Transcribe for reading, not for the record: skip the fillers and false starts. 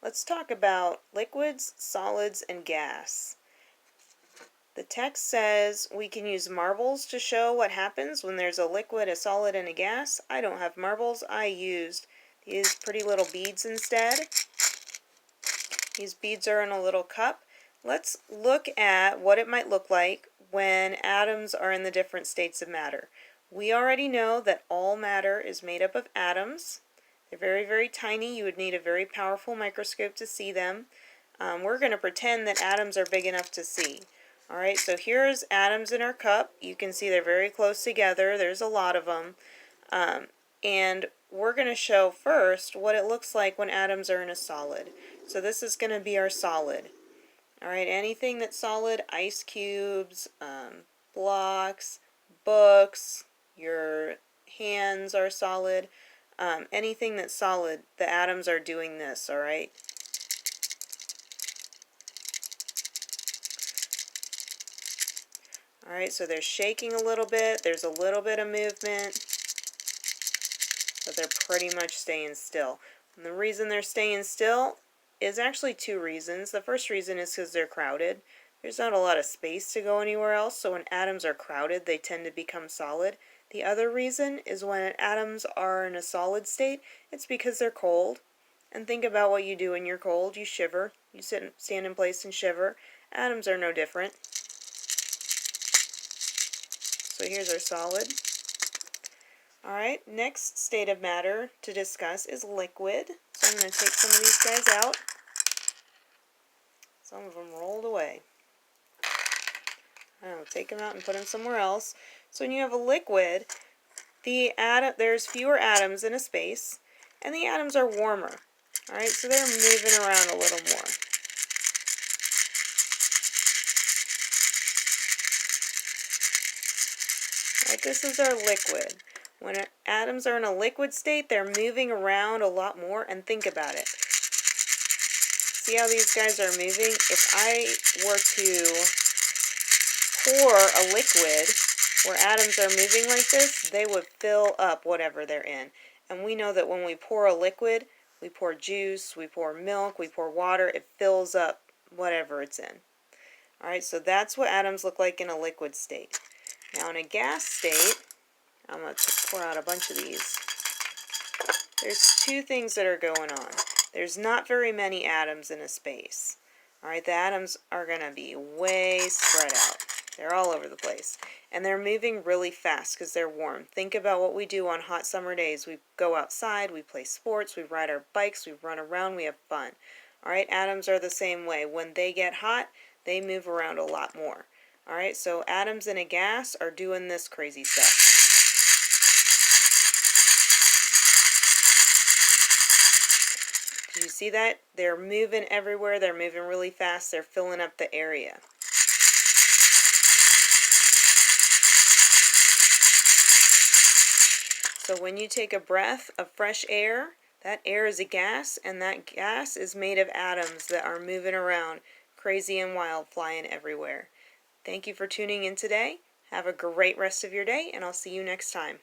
Let's talk about liquids, solids, and gas. The text says we can use marbles to show what happens when there's a liquid, a solid, and a gas. I don't have marbles. I used these pretty little beads instead. These beads are in a little cup. Let's look at what it might look like when atoms are in the different states of matter. We already know that all matter is made up of atoms. They're very, very tiny. You would need a very powerful microscope to see them. We're going to pretend that atoms are big enough to see. Alright, so here's atoms in our cup. You can see they're very close together. There's a lot of them. And we're going to show first what it looks like when atoms are in a solid. So this is going to be our solid. Alright, anything that's solid, ice cubes, blocks, books, your hands are solid. Anything that's solid, the atoms are doing this, alright? Alright, so they're shaking a little bit, there's a little bit of movement, but they're pretty much staying still. And the reason they're staying still is actually two reasons. The first reason is because they're crowded. There's not a lot of space to go anywhere else, so when atoms are crowded, they tend to become solid. The other reason is when atoms are in a solid state, it's because they're cold. And think about what you do when you're cold. You shiver. You stand in place and shiver. Atoms are no different. So here's our solid. Alright, next state of matter to discuss is liquid. So I'm going to take some of these guys out. Some of them rolled away. I'll take them out and put them somewhere else. So when you have a liquid, there's fewer atoms in a space, and the atoms are warmer. Alright, so they're moving around a little more. Alright, this is our liquid. When atoms are in a liquid state, they're moving around a lot more, and think about it. See how these guys are moving? If I were to pour a liquid where atoms are moving like this, they would fill up whatever they're in. And we know that when we pour a liquid, we pour juice, we pour milk, we pour water, it fills up whatever it's in. Alright, so that's what atoms look like in a liquid state. Now in a gas state, I'm going to pour out a bunch of these. There's two things that are going on. There's not very many atoms in a space. Alright, the atoms are going to be way spread out. They're all over the place. And they're moving really fast because they're warm. Think about what we do on hot summer days. We go outside, we play sports, we ride our bikes, we run around, we have fun. Alright, atoms are the same way. When they get hot, they move around a lot more. Alright, so atoms in a gas are doing this crazy stuff. Did you see that? They're moving everywhere, they're moving really fast, they're filling up the area. So when you take a breath of fresh air, that air is a gas, and that gas is made of atoms that are moving around crazy and wild, flying everywhere. Thank you for tuning in today. Have a great rest of your day, and I'll see you next time.